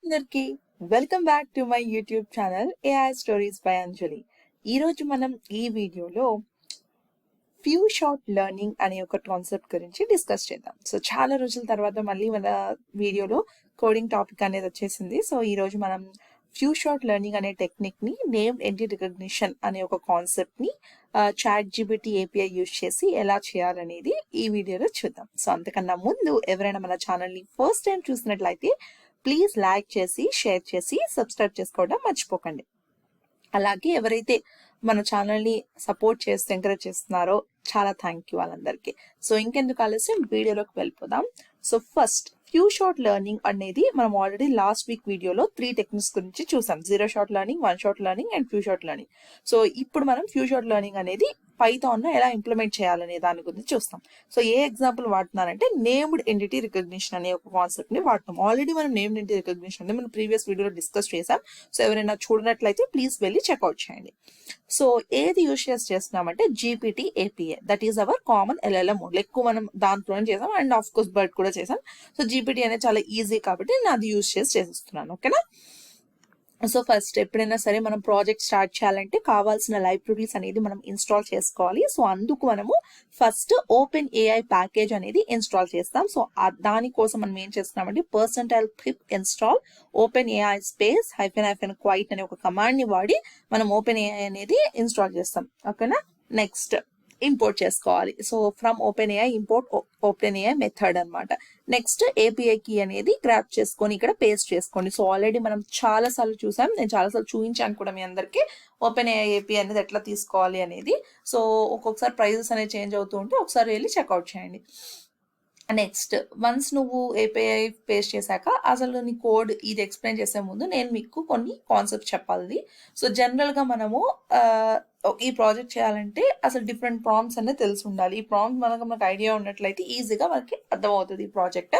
అందరికి welcome back to my YouTube channel AI stories by Anjali. ఈరోజు మనం ఈ వీడియోలో ఫ్యూ షాట్ లెర్నింగ్ అనే ఒక కాన్సెప్ట్ గురించి డిస్కస్ చేద్దాం. సో చాలా రోజుల తర్వాత మళ్ళీ మన వీడియోలో కోడింగ్ టాపిక్ అనేది వచ్చేసింది. సో ఈరోజు మనం ఫ్యూ షాట్ లెర్నింగ్ అనే టెక్నిక్ని నేమ్ ఎంటిటీ రికగ్నిషన్ అనే ఒక కాన్సెప్ట్ని చాట్ జీపీటీ ఏపీఐ యూజ్ చేసి ఎలా చేయాలనేది ఈ వీడియోలో చూద్దాం. సో అంతకన్నా ముందు ఎవరైనా మన ఛానల్ని ఫస్ట్ టైం చూసినట్లయితే ప్లీజ్ లైక్ చేసి షేర్ చేసి సబ్స్క్రైబ్ చేసుకోవడం మర్చిపోకండి. అలాగే ఎవరైతే మన ఛానల్ని సపోర్ట్ చేస్తూ ఎంకరేజ్ చేస్తున్నారో చాలా థ్యాంక్ యూ వాళ్ళందరికీ. సో ఇంకెందుకు ఆలస్యం వీడియోలోకి వెళ్ళిపోదాం. So first few shot learning అనేది మనం ఆల్రెడీ లాస్ట్ వీక్ వీడియోలో 3 టెక్నిక్స్ గురించి చూసాం. 0 shot learning, 1 shot learning and few shot learning. So ఇప్పుడు మనం ఫ్యూ షాట్ లెర్నింగ్ అనేది పైథాన్ ఎలా ఇంప్లిమెంట్ చేయాలనే దాని గురించి చూస్తాం. సో ఏ ఎగ్జాంపుల్ వాడుతున్నానంటే నేమ్డ్ ఎంటిటీ రికగ్నిషన్ అనే ఒక కాన్సెప్ట్ ని వాడుతాం. ఆల్రెడీ మనం నేమ్డ్ ఎంటిటీ రికగ్నిషన్ అనేది మనం ప్రీవియస్ వీడియోలో డిస్కస్ చేసాం. సో ఎవరైనా చూడనట్లయితే ప్లీజ్ వెళ్ళి చెక్అవుట్ చేయండి. సో ఏది యూజ్ చేస్తున్నామంటే GPT APA, that is our common LLM model. ఎక్కువ మనం దాంట్లోనే చేసాం అండ్ ఆఫ్ కోర్స్ బర్డ్ కూడా చేసాం. సో జీపీటీ అనేది చాలా ఈజీ కాబట్టి నేను అది యూజ్ చేసేస్తున్నాను. ఓకేనా? సో ఫస్ట్ ఎప్పుడైనా సరే మనం ప్రాజెక్ట్ స్టార్ట్ చేయాలంటే కావాల్సిన లైబ్రరీస్ అనేది మనం ఇన్స్టాల్ చేసుకోవాలి. సో అందుకు మనము ఫస్ట్ ఓపెన్ ఏఐ ప్యాకేజ్ అనేది ఇన్స్టాల్ చేస్తాం. సో దానికోసం మనం ఏం చేస్తున్నామంటే percentile pip install open AI space -- quiet అనే ఒక కమాండ్ ని వాడి మనం ఓపెన్ ఏఐ అనేది ఇన్స్టాల్ చేస్తాం. ఓకేనా? నెక్స్ట్ ఇంపోర్ట్ చేసుకోవాలి. So from open AI import open AI method అనమాట. నెక్స్ట్ ఏపీఐ కీ అనేది గ్రాప్ చేసుకొని ఇక్కడ పేస్ట్ చేసుకోండి. సో ఆల్రెడీ మనం చాలా సార్లు చూసాం, నేను చాలాసార్లు చూపించాను కూడా మీ అందరికి ఓపెన్ ఏఐ ఏపీఐ అనేది ఎట్లా తీసుకోవాలి అనేది. సో ఒక్కొక్కసారి ప్రైజెస్ అనేది చేంజ్ అవుతూ ఉంటే ఒకసారి వెళ్ళి చెక్అవుట్ చేయండి. నెక్స్ట్ వన్స్ నువ్వు ఏపీఐ పేస్ట్ చేశాక అసలు నీ కోడ్ ఇది ఎక్స్ప్లెయిన్ చేసే ముందు నేను మీకు కొన్ని కాన్సెప్ట్స్ చెప్పాలి. సో జనరల్గా మనము ఈ ప్రాజెక్ట్ చేయాలంటే అసలు డిఫరెంట్ ప్రాంప్ట్స్ అనేది తెలిసి ఉండాలి. ఈ ప్రాంప్ట్ మనకు ఐడియా ఉన్నట్లయితే ఈజీగా మనకి అర్థమవుతుంది ఈ ప్రాజెక్ట్.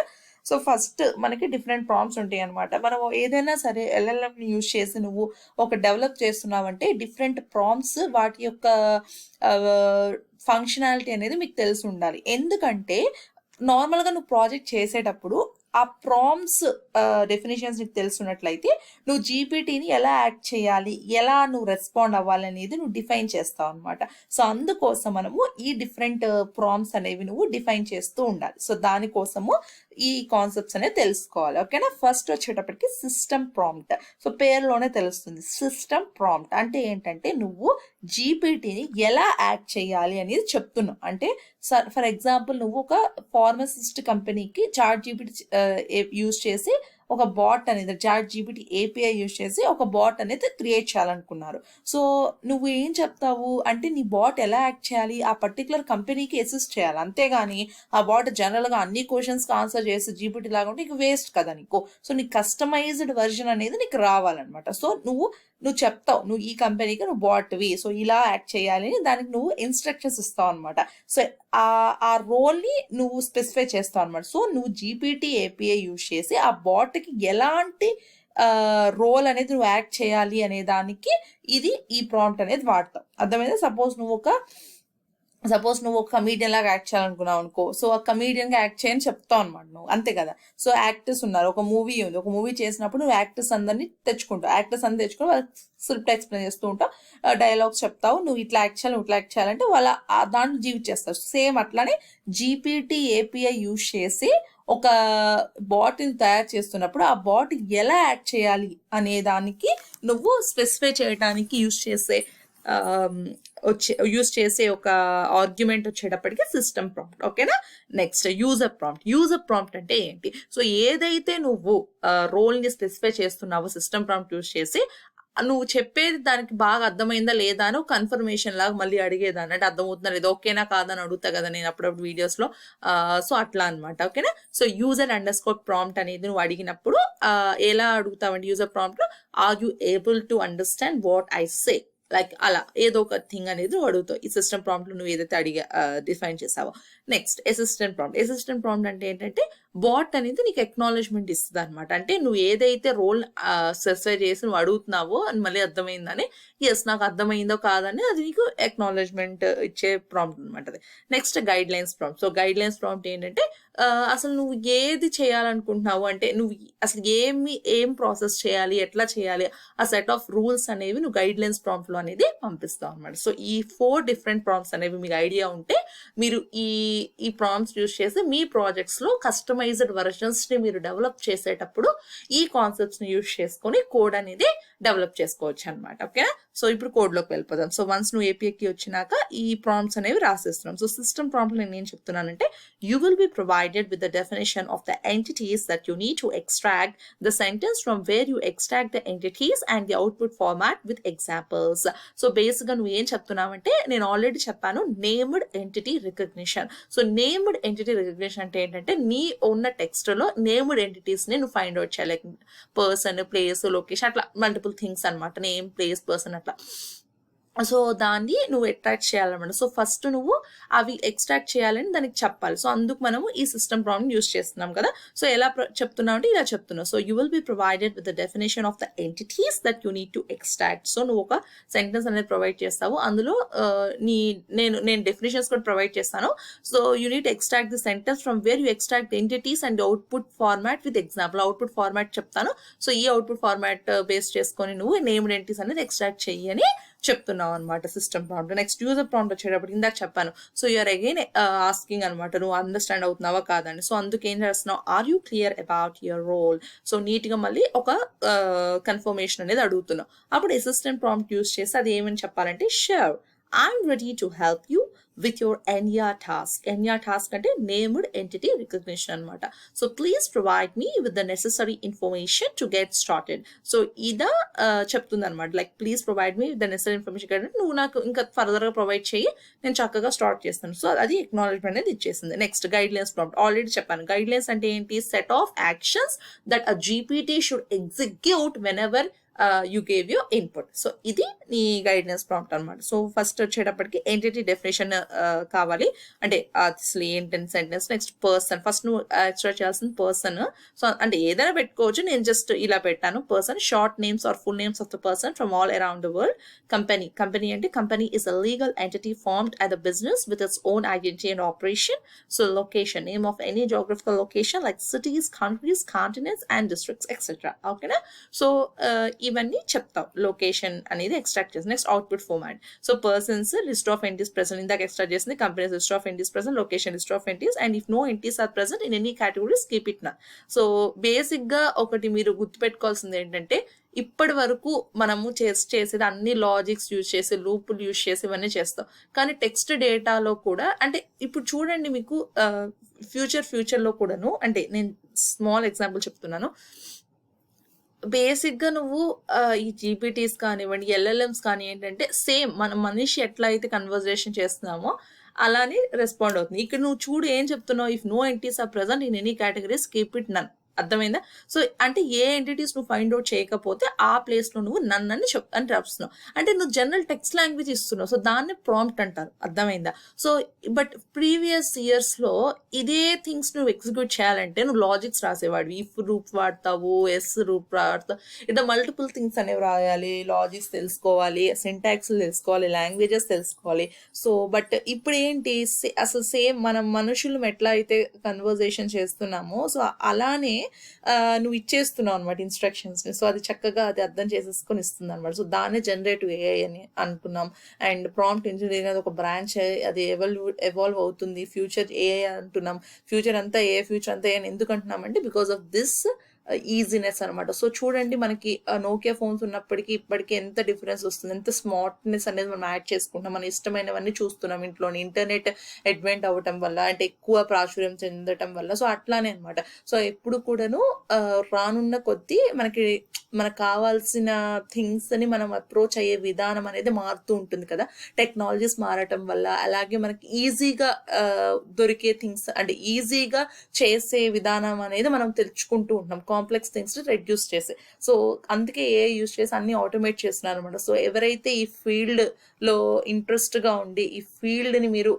సో ఫస్ట్ మనకి డిఫరెంట్ ప్రాంప్ట్స్ ఉంటాయి అనమాట. మనం ఏదైనా సరే ఎల్ఎల్ఎంని యూజ్ చేసి నువ్వు ఒక డెవలప్ చేస్తున్నావంటే డిఫరెంట్ ప్రాంప్ట్స్ వాటి యొక్క ఫంక్షనాలిటీ అనేది మీకు తెలిసి ఉండాలి. ఎందుకంటే నార్మల్గా నువ్వు ప్రాజెక్ట్ చేసేటప్పుడు ఆ ప్రాంప్ట్స్ డెఫినేషన్స్ నీకు తెలుసున్నట్లయితే నువ్వు జీపీటీని ఎలా యాక్ట్ చేయాలి, ఎలా నువ్వు రెస్పాండ్ అవ్వాలి అనేది నువ్వు డిఫైన్ చేస్తావు అనమాట. సో అందుకోసం మనము ఈ డిఫరెంట్ ప్రాంప్ట్స్ అనేవి నువ్వు డిఫైన్ చేస్తూ ఉండాలి. సో దానికోసము ఈ కాన్సెప్ట్స్ అనేది తెలుసుకోవాలి. ఓకేనా? ఫస్ట్ వచ్చేటప్పటికి సిస్టమ్ ప్రాంప్ట్. సో పేరులోనే తెలుస్తుంది. సిస్టమ్ ప్రాంప్ట్ అంటే ఏంటంటే నువ్వు జీపీటీని ఎలా యాక్ట్ చేయాలి అనేది చెప్తున్నావు. అంటే ఫర్ ఎగ్జాంపుల్ నువ్వు ఒక ఫార్మసిస్ట్ కంపెనీకి చాట్ జీపీటీ యూజ్ చేసి ఒక బాట్ అనేది చాట్ జీపీటీ ఏపీఐ యూజ్ చేసి ఒక బాట్ అనేది క్రియేట్ చేయాలనుకున్నారు. సో నువ్వు ఏం చెప్తావు అంటే నీ బాట్ ఎలా యాక్ట్ చేయాలి, ఆ పర్టికులర్ కంపెనీకి అసిస్ట్ చేయాలి. అంతేగాని ఆ బాట్ జనరల్గా అన్ని క్వశ్చన్స్కి ఆన్సర్ చేసి జీపీటీ లాగా ఉంటే నీకు వేస్ట్ కదా నీకు. సో నీకు కస్టమైజ్డ్ వర్జన్ అనేది నీకు రావాలన్నమాట. సో నువ్వు చెప్తావు నువ్వు ఈ కంపెనీకి నువ్వు బాట్వి, సో ఇలా యాక్ట్ చేయాలి అని దానికి నువ్వు ఇన్స్ట్రక్షన్స్ ఇస్తావు అనమాట. సో ఆ రోల్ని నువ్వు స్పెసిఫై చేస్తావు అనమాట. సో నువ్వు జీపీటీ ఏపీఐ యూజ్ చేసి ఆ బాట్కి ఎలాంటి రోల్ అనేది నువ్వు యాక్ట్ చేయాలి అనే దానికి ఈ ప్రాంప్ట్ అనేది వాడతావు. అర్థమైందా? సపోజ్ నువ్వు ఒక కమీడియన్ లాగా యాక్ట్ చేయాలనుకున్నావు అనుకో, సో ఆ కమీడియన్ గా యాక్ట్ చేయని చెప్తావు అనమాట నువ్వు, అంతే కదా. సో యాక్టర్స్ ఉన్నారు, ఒక మూవీ ఉంది, ఒక మూవీ చేసినప్పుడు నువ్వు యాక్టర్స్ అందరినీ తెచ్చుకుంటావు. యాక్టర్స్ అందరినీ తెచ్చుకుని వాళ్ళ స్క్రిప్ట్ ఎక్స్ప్లెయిన్ చేస్తూ ఉంటావు, డైలాగ్స్ చెప్తావు, నువ్వు ఇట్లా యాక్ట్ చేయాలి ఇట్లా యాక్ట్ చేయాలంటే వాళ్ళ దాంట్లో జీవించేస్తావు. సేమ్ అట్లానే జీపీటీ ఏపీఐ యూజ్ చేసి ఒక బాట్ని తయారు చేస్తున్నప్పుడు ఆ బాట్ ఎలా యాక్ట్ చేయాలి అనే దానికి నువ్వు స్పెసిఫై చేయడానికి యూజ్ చేసే ఒక ఆర్గ్యుమెంట్ వచ్చేటప్పటికి సిస్టమ్ ప్రాంప్ట్. ఓకేనా? Next user prompt. User prompt అంటే ఏంటి? సో ఏదైతే నువ్వు రోల్ని స్పెసిఫై చేస్తున్నావో సిస్టమ్ ప్రాంప్ట్ యూజ్ చేసి నువ్వు చెప్పేది దానికి బాగా అర్థమైందా లేదా అని కన్ఫర్మేషన్ లాగా మళ్ళీ అడిగేదాన్ని, అంటే అర్థమవుతుందా లేదా, ఓకేనా కాదని అడుగుతా కదా నేను అప్పుడప్పుడు వీడియోస్లో. సో అట్లా అనమాట. ఓకేనా? సో యూజర్ ప్రాంప్ట్ అనేది నువ్వు అడిగినప్పుడు ఎలా అడుగుతావంటే user prompt, are you able to understand what I say, like అలా ఏదో ఒక థింగ్ అనేది నువ్వు అడుగుతావు ఈ సిస్టమ్ ప్రాంప్ట్ నువ్వు ఏదైతే డిఫైన్ చేసావో. నెక్స్ట్ అసిస్టెంట్ ప్రాంప్ట్ అంటే ఏంటంటే బాట్ అనేది నీకు ఎక్నాలజ్మెంట్ ఇస్తుంది అనమాట. అంటే నువ్వు ఏదైతే రోల్ స్పెసిఫై చేసి నువ్వు అడుగుతున్నావో అని మళ్ళీ అర్థమైందని, ఎస్ నాకు అర్థమైందో కాదని అది నీకు ఎక్నాలజ్మెంట్ ఇచ్చే ప్రాంప్ట్ అనమాట అది. Next guidelines prompt. So guide lines prompt ఏంటంటే అసలు నువ్వు ఏది చేయాలనుకుంటున్నావు, అంటే నువ్వు అసలు ఏం ప్రాసెస్ చేయాలి, ఎట్లా చేయాలి, ఆ సెట్ ఆఫ్ రూల్స్ అనేవి నువ్వు గైడ్ లైన్స్ ప్రాంప్ట్ లో అనేది పంపిస్తావు అనమాట. సో ఈ 4 డిఫరెంట్ ప్రాంప్ట్స్ అనేవి మీకు ఐడియా ఉంటే మీరు ఈ ప్రాంప్ట్స్ యూస్ చేసి మీ ప్రాజెక్ట్స్ లో కస్టమైజ్డ్ వర్షన్స్ ని మీరు డెవలప్ చేసేటప్పుడు ఈ కాన్సెప్ట్స్ ని యూస్ చేసుకొని కోడ్ అనేది డెవలప్ చేసుకోవచ్చు అనమాట. ఓకేనా? సో ఇప్పుడు కోడ్ లోకి వెళ్ళిపోదాం. సో వన్స్ నువ్వు ఏపీఐకి వచ్చినాక ఈ ప్రాంప్ట్స్ అనేవి రాసేస్తున్నాం. సో సిస్టమ్ ప్రాంప్ట్ నేను ఏం చెప్తున్నానంటే, you will be provided with the definition of the entities that you need to extract the sentence from where you extract the entities and the output format with examples. So basic గా నువ్వు ఏం చెప్తున్నావంటే, నేను already చెప్పాను named entity recognition. So named entity recognition అంటే ఏంటంటే, నీ ఉన్న text లో నేమ్డ్ ఎంటిటీస్ ని నువ్వు ఫైండ్ అవుట్ చేయాలి. లైక్ పర్సన్, ప్లేస్, లొకేషన్, అట్లా మల్టిపుల్ థింగ్స్ అనమాట. నేమ్, ప్లేస్, పర్సన్ అట్లా. సో దాన్ని నువ్వు ఎట్రాక్ట్ చేయాలన్నమాట. సో ఫస్ట్ నువ్వు అవి ఎక్స్ట్రాక్ట్ చేయాలని దానికి చెప్పాలి. సో అందుకు మనము ఈ సిస్టమ్ ప్రాంప్ట్ యూస్ చేస్తున్నాం కదా. సో ఎలా చెప్తున్నావు అంటే ఇలా చెప్తున్నావు. So you will be provided with the definition of the entities that you need to extract. So నువ్వు ఒక సెంటెన్స్ అనేది ప్రొవైడ్ చేస్తావు, అందులో నేను డెఫినేషన్స్ కూడా ప్రొవైడ్ చేస్తాను. So you need extract the sentence from where you extract entities and output format with example. Output format చెప్తాను. So ఈ అవుట్పుట్ ఫార్మాట్ బేస్ చేసుకొని నువ్వు నేమ్డ్ ఎంటిటీస్ అనేది ఎక్స్ట్రాక్ట్ చెయ్యి అని చెప్తున్నావు అనమాట system prompt. Next user prompt వచ్చేటప్పుడు ఇందాక చెప్పాను. సో యూఆర్ అగైన్ ఆస్కింగ్ అనమాట, నువ్వు అండర్స్టాండ్ అవుతున్నావా కాదని. సో అందుకు ఏం చేస్తున్నావు, are you clear about your role. So neat గా మళ్ళీ ఒక కన్ఫర్మేషన్ అనేది అడుగుతున్నావు. అప్పుడు అసిస్టెంట్ ప్రాంప్ట్ యూస్ చేసి అది ఏమని చెప్పాలంటే, sure I'm ready to help you with your NR task. NR task అంటే named entity recognition అనమాట. So please provide me with the necessary information to get started. So ఇదా చెప్తుంది అనమాట. Like please provide me with the necessary information కంటే నువ్వు నాకు ఇంకా further గా ప్రొవైడ్ చేయి, నేను చక్కగా స్టార్ట్ చేస్తాను. సో అది ఎక్నాలజ్మెంట్ అనేది ఇచ్చేసింది. Next guidelines prompt. Already చెప్పాను, గైడ్ లైన్స్ అంటే ఏంటి, set of actions that a GPT should execute whenever you gave your input. So ఇది నీ గైడెన్స్ ప్రాంప్ట్ అనమాట. సో ఫస్ట్ వచ్చేటప్పటికి ఎంటిటీ డెఫినేషన్ కావాలి, అంటే అసలు ఏంటంటే సెంటెన్స్. నెక్స్ట్ పర్సన్, ఫస్ట్ నువ్వు ఎక్స్ట్రా చేయాల్సిన పర్సన్. సో అంటే ఏదైనా పెట్టుకోవచ్చు, నేను జస్ట్ ఇలా పెట్టాను person. Short names or full names of the person from all around the world. Company అంటే company is a legal entity formed as a business with its own identity and operation. So location, name of any geographical location like cities, countries, continents and districts etc. ఓకేనా? So ఇవన్నీ చెప్తావు. Location అనేది extract చేసి next output format. So persons list of entities present, ఇందాక extra చేసింది companies list of entities present, location list of entities and if no entities are present in any categories keep it none. So basic గా ఒకటి మీరు గుర్తుపెట్టుకోవాల్సింది ఏంటంటే, ఇప్పటి వరకు మనము చేసేది అన్ని లాజిక్స్ యూజ్ చేసి, లూపులు యూజ్ చేసి ఇవన్నీ చేస్తాం. కానీ టెక్స్ట్ డేటాలో కూడా, అంటే ఇప్పుడు చూడండి మీకు ఫ్యూచర్లో కూడాను, అంటే నేను స్మాల్ ఎగ్జాంపుల్ చెప్తున్నాను. బేసిక్ గా నువ్వు ఈ జీపీటీస్ కానివ్వండి, ఎల్ఎల్ఎంస్ కానీ ఏంటంటే సేమ్ మన మనిషి ఎట్లా అయితే కన్వర్జేషన్ చేస్తున్నామో అలానే రెస్పాండ్ అవుతుంది. ఇక్కడ నువ్వు చూడు ఏం చెప్తున్నావు, if no entities are present in any categories keep it none. అర్థమైందా? సో అంటే ఏ ఎంటిటీస్ నువ్వు ఫైండ్ అవుట్ చేయకపోతే ఆ ప్లేస్ లో నువ్వు నన్ను అని రాస్తున్నావు. అంటే నువ్వు జనరల్ టెక్స్ట్ లాంగ్వేజ్ ఇస్తున్నావు. సో దాన్ని ప్రాంప్ట్ అంటారు. అర్థమైందా? సో బట్ ప్రీవియస్ ఇయర్స్ లో ఇదే థింగ్స్ నువ్వు ఎగ్జిక్యూట్ చేయాలంటే నువ్వు లాజిక్స్ రాసేవాడివి. ఇఫ్ రూప్ వాడతావు, ఎస్ రూప్ వాడతావు, ఇట్లా మల్టిపుల్ థింగ్స్ అనేవి రాయాలి, లాజిక్స్ తెలుసుకోవాలి, సింటాక్స్ తెలుసుకోవాలి, లాంగ్వేజెస్ తెలుసుకోవాలి. సో బట్ ఇప్పుడు ఏంటి, అసలు సేమ్ మనం మనుషులు ఎట్లా అయితే కన్వర్జేషన్ చేస్తున్నామో సో అలానే నువ్వు ఇచ్చేస్తున్నావు అనమాట ఇన్స్ట్రక్షన్స్ ని. సో అది చక్కగా అది అర్థం చేసేసుకొని ఇస్తుంది అనమాట. సో దాన్ని జనరేటివ్ ఏఐ అని అనుకున్నాం. అండ్ ప్రాంప్ట్ ఇంజనీరింగ్ అది ఒక బ్రాంచ్, అది ఎవాల్వ్ అవుతుంది. ఫ్యూచర్ ఏఐ అంటున్నాం. ఫ్యూచర్ అంతా ఏ ఫ్యూచర్ అంతా ఏ అని ఎందుకు అంటున్నామంటే బికాస్ ఆఫ్ దిస్ ఈజీనెస్ అనమాట. సో చూడండి మనకి నోకియా ఫోన్స్ ఉన్నప్పటికీ ఇప్పటికీ ఎంత డిఫరెన్స్ వస్తుంది, ఎంత స్మార్ట్నెస్ అనేది మనం యాడ్ చేసుకుంటాం, మన ఇష్టమైనవన్నీ చూస్తున్నాం ఇంట్లోనే. ఇంటర్నెట్ అడ్వెంట్ అవ్వటం వల్ల, అంటే ఎక్కువ ప్రాచుర్యం చెందటం వల్ల. సో అట్లానే అనమాట. సో ఎప్పుడు కూడాను రానున్న కొద్దీ మనకు కావాల్సిన థింగ్స్ అని మనం అప్రోచ్ అయ్యే విధానం అనేది మారుతూ ఉంటుంది కదా, టెక్నాలజీస్ మారటం వల్ల. అలాగే మనకి ఈజీగా దొరికే థింగ్స్, అంటే ఈజీగా చేసే విధానం అనేది మనం తెలుసుకుంటూ ఉంటాం. కాంప్లెక్స్ థింగ్స్ రెడ్యూస్ చేసి. సో అందుకే ఏఐ యూజ్ చేసి అన్ని ఆటోమేట్ చేస్తున్నారు అనమాట. సో ఎవరైతే ఈ ఫీల్డ్లో ఇంట్రెస్ట్గా ఉండి ఈ ఫీల్డ్ని మీరు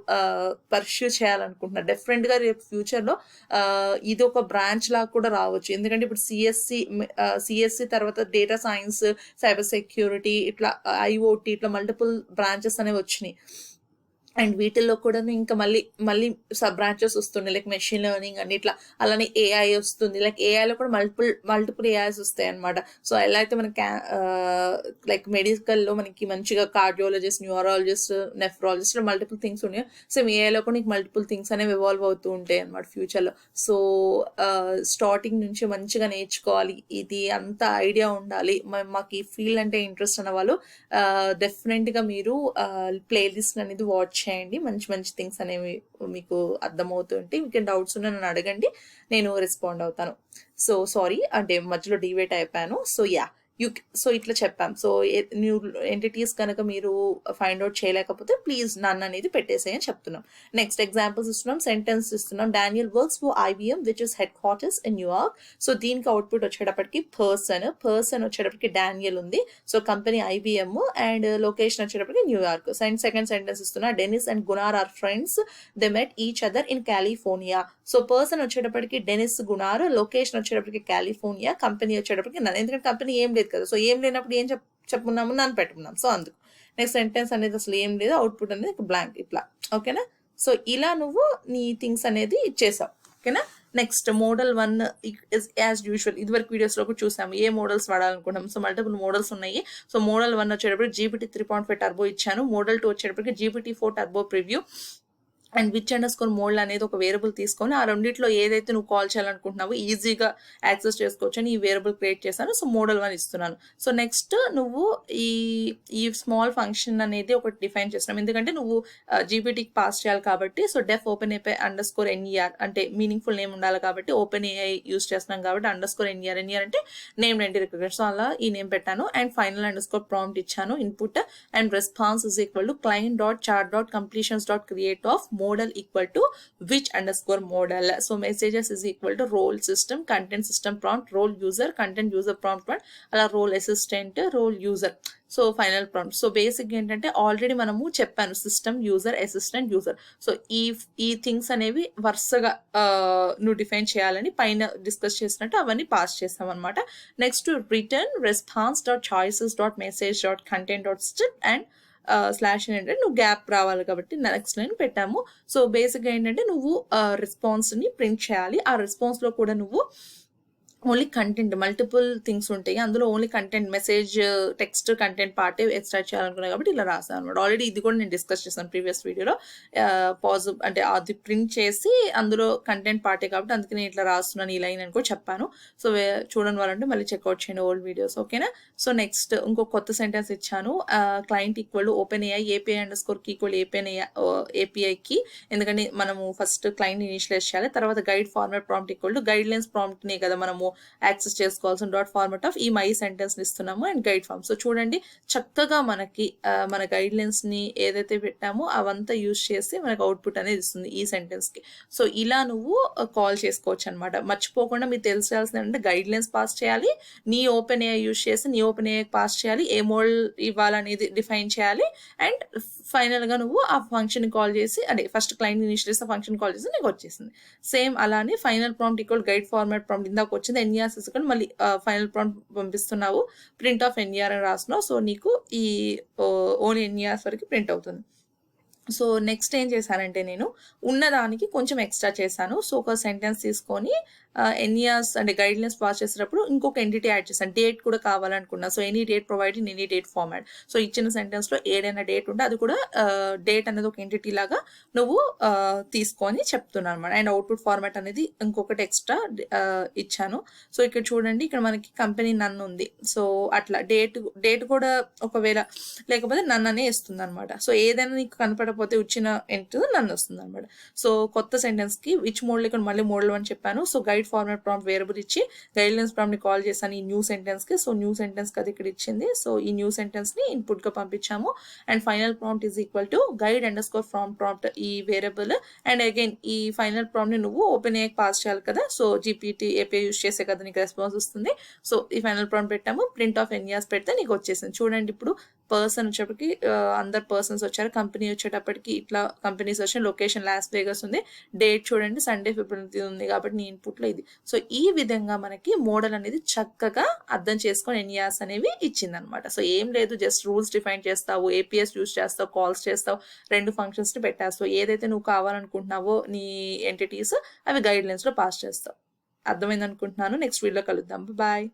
పర్స్యూ చేయాలనుకుంటున్నారు, డెఫినెట్గా రేపు ఫ్యూచర్లో ఇది ఒక బ్రాంచ్ లాగా కూడా రావచ్చు. ఎందుకంటే ఇప్పుడు సిఎస్సి తర్వాత డేటా సైన్స్, సైబర్ సెక్యూరిటీ, ఇట్లా ఐఓటీ, ఇట్లా మల్టిపుల్ బ్రాంచెస్ అనేవి వచ్చినాయి. అండ్ వీటిల్లో కూడా ఇంకా మళ్ళీ సబ్ బ్రాంచెస్ వస్తున్నాయి, లైక్ మెషిన్ లెర్నింగ్ అని ఇట్లా. అలానే ఏఐ వస్తుంది, లైక్ ఏఐలో కూడా మల్టిపుల్ ఏఐస్ వస్తాయి అనమాట. సో ఎలా అయితే మనకి లైక్ మెడికల్లో మనకి మంచిగా cardiologist, neurologist, nephrologist multiple things ఉన్నాయి. సేమ్ ఏఐలో కూడా నీకు మల్టిపుల్ థింగ్స్ అనేవి ఎవాల్వ్ అవుతూ ఉంటాయి అనమాట ఫ్యూచర్లో. సో స్టార్టింగ్ నుంచి మంచిగా నేర్చుకోవాలి, ఇది అంత ఐడియా ఉండాలి, మాకు ఈ ఫీల్డ్ అంటే ఇంట్రెస్ట్ అన్న వాళ్ళు డెఫినెట్గా మీరు ప్లేలిస్ట్ అనేది వాచ్ చేయండి. మంచి థింగ్స్ అనేవి మీకు అర్థమవుతుంటే మీకు డౌట్స్ ఉన్నా నన్ను అడగండి, నేను రెస్పాండ్ అవుతాను. సో సారీ అంటే మధ్యలో డివేట్ అయిపోయాను. సో సో ఇట్లా చెప్పాం. సో న్యూ ఎంటిటీస్ కనుక మీరు ఫైండ్ అవుట్ చేయలేకపోతే ప్లీజ్ నన్ను అనేది పెట్టేసేయని చెప్తున్నాం. నెక్స్ట్ ఎగ్జాంపుల్స్ ఇస్తున్నాం, సెంటెన్స్ ఇస్తున్నాం. Daniel works for IBM which is headquarters in New York. So దీనికి అవుట్పుట్ వచ్చేటప్పటికి పర్సన్ వచ్చేటప్పటికి డానియల్ ఉంది. So company IBM and location వచ్చేటప్పటికి న్యూయార్క్. అండ్ సెకండ్ సెంటెన్స్ ఇస్తున్నా, Denis and Gunnar are friends, they met each other in California. So person వచ్చేటప్పటికి Denis Gunnar, location వచ్చేటప్పటికి California, company వచ్చేటప్పటికి none. ఎందుకంటే company ఏం లేదు కదా, సో ఏం లేనప్పుడు ఏం చెప్పుకున్నాము, నన్ను పెట్టుకున్నాం. సో అందుకు నెక్స్ట్ సెంటెన్స్ అనేది అసలు ఏం లేదు, అవుట్పుట్ అనేది బ్లాంక్ ఇట్లా. ఓకేనా? సో ఇలా నువ్వు నీ థింగ్స్ అనేది ఇచ్చేసావు. ఓకేనా? నెక్స్ట్ మోడల్ 1 యాజ్ యూజువల్ ఇదివరకు వీడియోస్లో కూడా చూసాము ఏ మోడల్స్ వాడాలనుకుంటాం. సో మల్టిపుల్ మోడల్స్ ఉన్నాయి. సో మోడల్ 1 వచ్చేటప్పటికి GPT 3.5 టర్బో ఇచ్చాను. మోడల్ 2 వచ్చేటప్పటికి GPT 4 turbo preview and which underscore model అనేది ఒక వేరియబుల్ తీసుకొని ఆ రెండిట్లో ఏదైతే నువ్వు కాల్ చేయాలనుకుంటున్నావో ఈజీగా యాక్సెస్ చేసుకోవచ్చు అని ఈ వేరియబుల్ క్రియేట్ చేశాను. సో మోడల్ 1 ఇస్తున్నాను. సో నెక్స్ట్ నువ్వు ఈ స్మాల్ ఫంక్షన్ అనేది ఒకటి డిఫైన్ చేస్తున్నావు, ఎందుకంటే నువ్వు జీపీటీకి పాస్ చేయాలి కాబట్టి. సో డెఫ్ ఓపెన్ ఏపీ _NER అంటే మీనింగ్ఫుల్ నేమ్ ఉండాలి కాబట్టి ఓపెన్ ఏఐ యూస్ చేస్తున్నాం కాబట్టి _NER అంటే నేమ్ ఎంట్రీ రిక్వెస్ట్. సో అలా ఈ నేమ్ పెట్టాను. అండ్ ఫైనల్ _ప్రాంప్ట్ ఇచ్చాను. Input and response is equal to client.chart.completions.create of model equal to which _ model. So messages is equal to role system, content system prompt, role user, content user prompt, అలా role assistant, role user. So final prompt. So basic ఏంటంటే already మనము చెప్పాను system, user, assistant, user. So ఈ things అనేవి వరుసగా నువ్వు define చేయాలని పైన డిస్కస్ చేసినట్టు అవన్నీ పాస్ చేస్తాం అనమాట. Next return response.choices.message.content.string and slash ఏంటంటే నువ్వు గ్యాప్ రావాలి కాబట్టి నెక్స్ట్ లైన్ పెట్టాము. సో బేసిక్గా ఏంటంటే నువ్వు రెస్పాన్స్ని ప్రింట్ చేయాలి. ఆ రెస్పాన్స్లో కూడా నువ్వు ఓన్లీ కంటెంట్, మల్టిపుల్ థింగ్స్ ఉంటాయి, అందులో only content, message, text content పార్టే ఎక్స్ట్రాక్ట్ చేయాలనుకున్నాను కాబట్టి ఇలా రాసాను అనమాట. ఆల్రెడీ ఇది కూడా నేను డిస్కస్ చేశాను ప్రీవియస్ వీడియోలో. అంటే అది ప్రింట్ చేసి అందులో కంటెంట్ పార్టే కాబట్టి అందుకే నేను ఇట్లా రాస్తున్నాను ఈ లైన్ అని కూడా చెప్పాను. సో చూడని వాళ్ళంటే మళ్ళీ చెక్అవుట్ చేయండి ఓల్డ్ వీడియోస్. ఓకేనా? సో నెక్స్ట్ ఇంకో కొత్త సెంటెన్స్ ఇచ్చాను. Client equal to open AI API _ key equal APIకి, ఎందుకంటే మనము ఫస్ట్ క్లయింట్ ఇనిషియలైజ్ చేయాలి. తర్వాత guide format prompt equal to guidelines ప్రాంప్ట్నే కదా మనము యాక్సెస్ చేసుకోవాల్సిన .format ఈ మై సెంటెన్స్ ఇస్తున్నాము అండ్ గైడ్ ఫార్మ్. సో చూడండి చక్కగా మనకి మన గైడ్ లైన్స్ ని ఏదైతే పెట్టామో అవంతా యూజ్ చేసి మనకు అవుట్పుట్ అనేది ఇస్తుంది ఈ సెంటెన్స్ కి. సో ఇలా నువ్వు కాల్ చేసుకోవచ్చు అనమాట. మర్చిపోకుండా మీరు తెలిసాల్సింది అంటే గైడ్ లైన్స్ పాస్ చేయాలి, నీ ఓపెన్ ఏఐ యూజ్ చేసి నీ ఓపెన్ ఏఐ పాస్ చేయాలి, ఏ మోడల్ ఇవ్వాలనేది డిఫైన్ చేయాలి. అండ్ ఫైనల్గా నువ్వు ఆ ఫంక్షన్ కాల్ చేసి, అంటే first client initialise function call చేసి నీకు వచ్చేసింది. సేమ్ అలానే final prompt equal guide format prompt ఇందాక వచ్చింది NER తీసుకొని మళ్ళీ ఫైనల్ ప్రాంప్ట్ పంపిస్తున్నావు, ప్రింట్ ఆఫ్ NER అని రాస్తున్నావు. సో నీకు ఈ ఓన్ NER వరకు ప్రింట్ అవుతుంది. సో నెక్స్ట్ ఏం చేశానంటే నేను ఉన్నదానికి కొంచెం ఎక్స్ట్రా చేశాను. సో ఒక సెంటెన్స్ తీసుకొని NERs అంటే గైడ్ లైన్స్ పాస్ చేసేటప్పుడు ఇంకొక ఎంటిటీ యాడ్ చేశాను. డేట్ కూడా కావాలనుకున్నా. So any date provide in any date format. So ఇచ్చిన సెంటెన్స్లో ఏదైనా డేట్ ఉంటే అది కూడా డేట్ అనేది ఒక ఎంటిటీ లాగా నువ్వు తీసుకొని చెప్తున్నాను అనమాట. అండ్ అవుట్పుట్ ఫార్మాట్ అనేది ఇంకొకటి ఎక్స్ట్రా ఇచ్చాను. సో ఇక్కడ చూడండి, ఇక్కడ మనకి కంపెనీ నన్ను ఉంది. సో అట్లా డేట్ కూడా ఒకవేళ లేకపోతే నన్ను అనే ఇస్తుంది అనమాట. సో ఏదైనా నీకు కనపడకపోతే లేకపోతే వచ్చిన ఎంటర్ నన్ను వస్తుంది అనమాట. సో కొత్త సెంటెన్స్కి విచ్ మోడ్ లేకుండా మళ్ళీ మోడ్లో అని చెప్పాను. So guide format prompt variable ఇచ్చి గైడ్లైన్స్ ప్రాంప్ట్ని కాల్ చేశాను ఈ న్యూ సెంటెన్స్కి. సో న్యూ సెంటెన్స్కి అది ఇక్కడ ఇచ్చింది. సో ఈ న్యూ సెంటెన్స్ని ఇన్పుట్గా పంపించాము. And final prompt is equal to guide underscore from prompt ఈ వేరియబుల్. అండ్ అగైన్ ఈ ఫైనల్ ప్రాంప్ట్ని నువ్వు ఓపెన్ ఏఐకి పాస్ చేయాలి కదా. సో జీపీటీ ఏపీఐ యూస్ చేసే కదా నీకు రెస్పాన్స్ వస్తుంది. సో ఈ ఫైనల్ ప్రాంప్ట్ పెట్టాము. ప్రింట్ ఆఫ్ ఎన్యాస్ పెడితే నీకు వచ్చేసింది. చూడండి ఇప్పుడు పర్సన్ వచ్చేటప్పటికి అందరు పర్సన్స్ వచ్చారు. కంపెనీ వచ్చేటప్పటికి ఇట్లా కంపెనీస్ వచ్చిన లొకేషన్ లాస్ వేగస్ ఉంది. డేట్ చూడండి సండే ఫిబ్రవరి ఉంది కాబట్టి నీ ఇన్పుట్లో ఇది. సో ఈ విధంగా మనకి మోడల్ అనేది చక్కగా అర్థం చేసుకొని ఎన్యాస్ అనేవి ఇచ్చిందనమాట. సో ఏం లేదు, జస్ట్ రూల్స్ డిఫైన్ చేస్తావు, ఏపీఎస్ యూస్ చేస్తావు, కాల్స్ చేస్తావు, 2 ఫంక్షన్స్ని పెట్టేస్తావు. ఏదైతే నువ్వు కావాలనుకుంటున్నావో నీ ఎంటిటీస్ అవి గైడ్ లైన్స్లో పాస్ చేస్తావు. అర్థమైంది అనుకుంటున్నాను. నెక్స్ట్ వీడియోలో కలుద్దాం. బాయ్.